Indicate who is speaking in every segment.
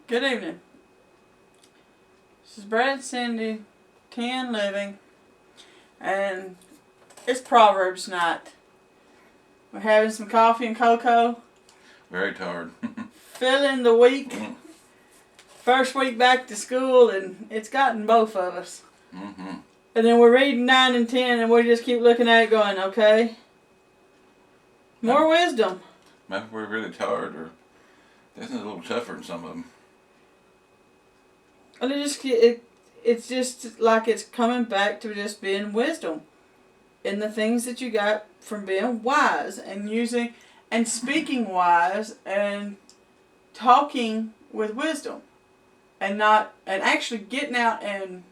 Speaker 1: Good evening. This is Brad, Cindy, 10 Living, and it's Proverbs night. We're having some coffee and cocoa.
Speaker 2: Very tired.
Speaker 1: Filling the week. First week back to school, and it's gotten both of us.
Speaker 2: Mm-hmm.
Speaker 1: And then we're reading 9 and 10, and we just keep looking at it going, okay, more wisdom.
Speaker 2: Maybe we're really tired, or this is a little tougher than some of them.
Speaker 1: And it's just like it's coming back to just being wisdom in the things that you got from being wise and using and speaking wise and talking with wisdom and actually getting out and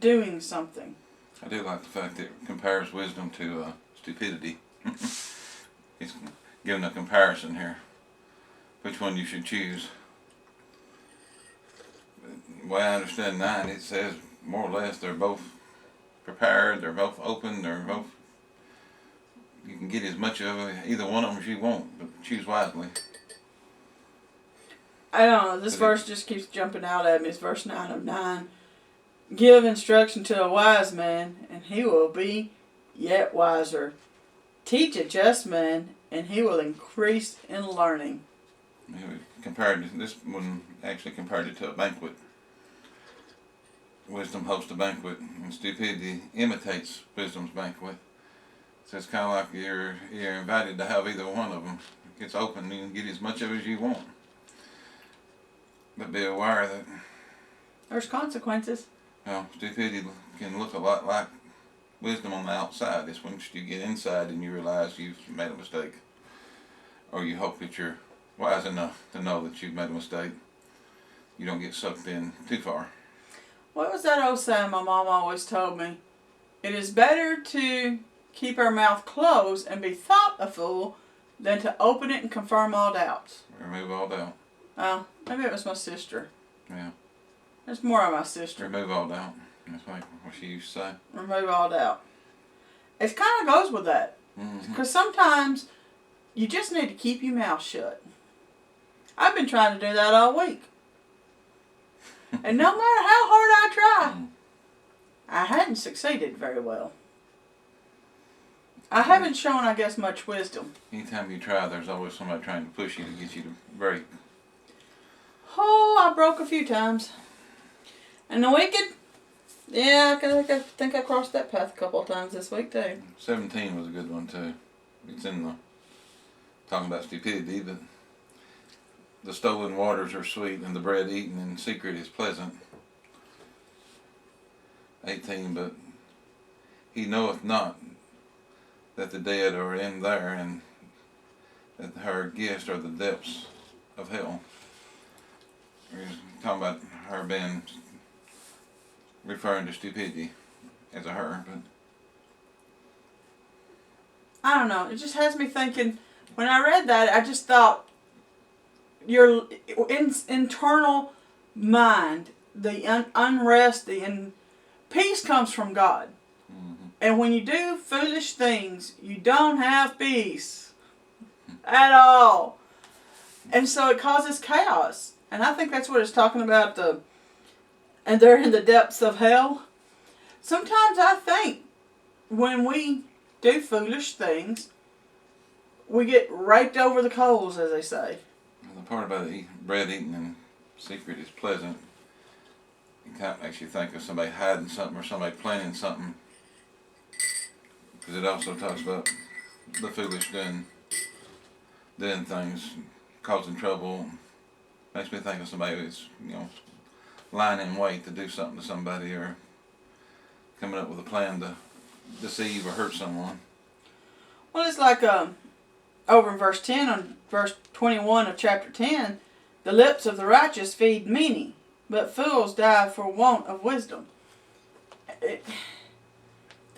Speaker 1: doing something.
Speaker 2: I do like the fact that it compares wisdom to stupidity. It's giving a comparison here. Which one you should choose. The way I understand 9, it says more or less they're both prepared, they're both open, you can get as much of either one of them as you want, but choose wisely.
Speaker 1: I don't know, this verse just keeps jumping out at me. It's verse 9 of 9. Give instruction to a wise man, and he will be yet wiser. Teach a just man, and he will increase in learning.
Speaker 2: This one actually compared it to a banquet. Wisdom hosts a banquet, and stupidity imitates wisdom's banquet. So it's kind of like you're invited to have either one of them. It's open, you can get as much of it as you want. But be aware that
Speaker 1: There's consequences.
Speaker 2: Stupidity can look a lot like wisdom on the outside. It's once you get inside and you realize you've made a mistake. Or you hope that you're wise enough to know that you've made a mistake. You don't get sucked in too far.
Speaker 1: What was that old saying my mom always told me? It is better to keep our mouth closed and be thought a fool than to open it and confirm all doubts.
Speaker 2: Remove all doubt.
Speaker 1: Maybe it was my sister.
Speaker 2: Yeah.
Speaker 1: It's more of my sister.
Speaker 2: Remove all doubt. That's like what she used to say.
Speaker 1: Remove all doubt. It kind of goes with that. Because sometimes you just need to keep your mouth shut. I've been trying to do that all week. And no matter how hard I try, I hadn't succeeded very well. I haven't shown, I guess, much wisdom.
Speaker 2: Anytime you try, there's always somebody trying to push you to get you to break.
Speaker 1: Oh, I broke a few times. And the wicked, yeah, I think I crossed that path a couple of times this week too.
Speaker 2: 17 was a good one too. It's in the talking about stupidity, but the stolen waters are sweet and the bread eaten in secret is pleasant. 18, but he knoweth not that the dead are in there, and that her gifts are the depths of hell. We're talking about her being referring to stupidity as a her, but
Speaker 1: I don't know. It just has me thinking. When I read that, I just thought your internal mind, the unrest, peace comes from God. And when you do foolish things, you don't have peace at all. And so it causes chaos. And I think that's what it's talking about, and they're in the depths of hell. Sometimes I think when we do foolish things, we get raked over the coals, as they say.
Speaker 2: The part about bread eaten in secret is pleasant. It kind of makes you think of somebody hiding something or somebody planning something. Because it also talks about the foolish doing things, causing trouble. Makes me think of somebody who's, lying in wait to do something to somebody, or coming up with a plan to deceive or hurt someone.
Speaker 1: Well, it's like over in verse 10, on verse 21 of chapter 10, the lips of the righteous feed many, but fools die for want of wisdom.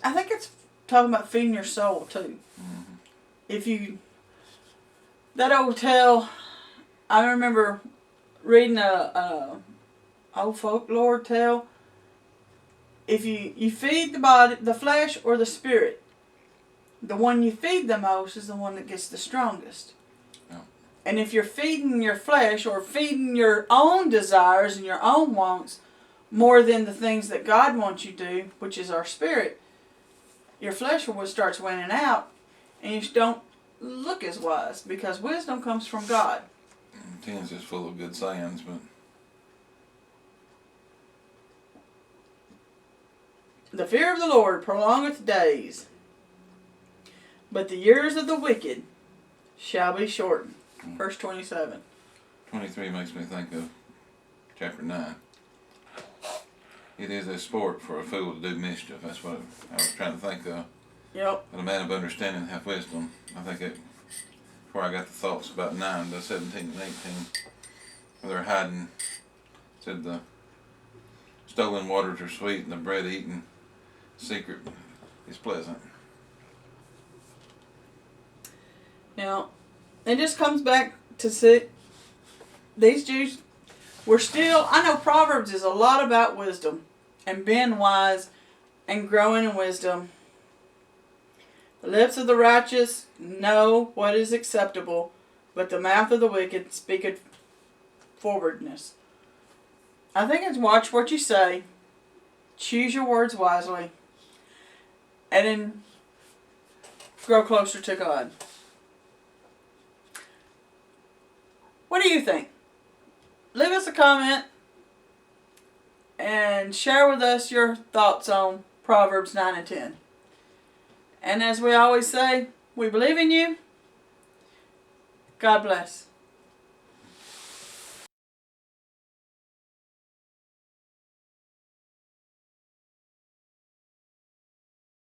Speaker 1: I think it's talking about feeding your soul too. That old tale, I remember reading a old folklore tale. If you feed the body, the flesh or the spirit, the one you feed the most is the one that gets the strongest.
Speaker 2: Yeah.
Speaker 1: And if you're feeding your flesh or feeding your own desires and your own wants more than the things that God wants you to do, which is our spirit, your flesh will start winning out, and you don't look as wise, because wisdom comes from God.
Speaker 2: 10's just full of good sayings, but
Speaker 1: the fear of the Lord prolongeth days, but the years of the wicked shall be shortened. Verse 27.
Speaker 2: 23 makes me think of chapter 9. It is a sport for a fool to do mischief. That's what I was trying to think of.
Speaker 1: Yep.
Speaker 2: But a man of understanding hath wisdom. I think it, where I got the thoughts about 9 to 17 and 18, where they're hiding. Said the stolen waters are sweet and the bread eaten secret is pleasant.
Speaker 1: Now, it just comes back to see these Jews were still, I know Proverbs is a lot about wisdom and being wise and growing in wisdom. The lips of the righteous know what is acceptable, but the mouth of the wicked speaketh forwardness. I think it's watch what you say, choose your words wisely, and then grow closer to God. What do you think? Leave us a comment and share with us your thoughts on Proverbs 9 and 10. And as we always say, we believe in you. God bless.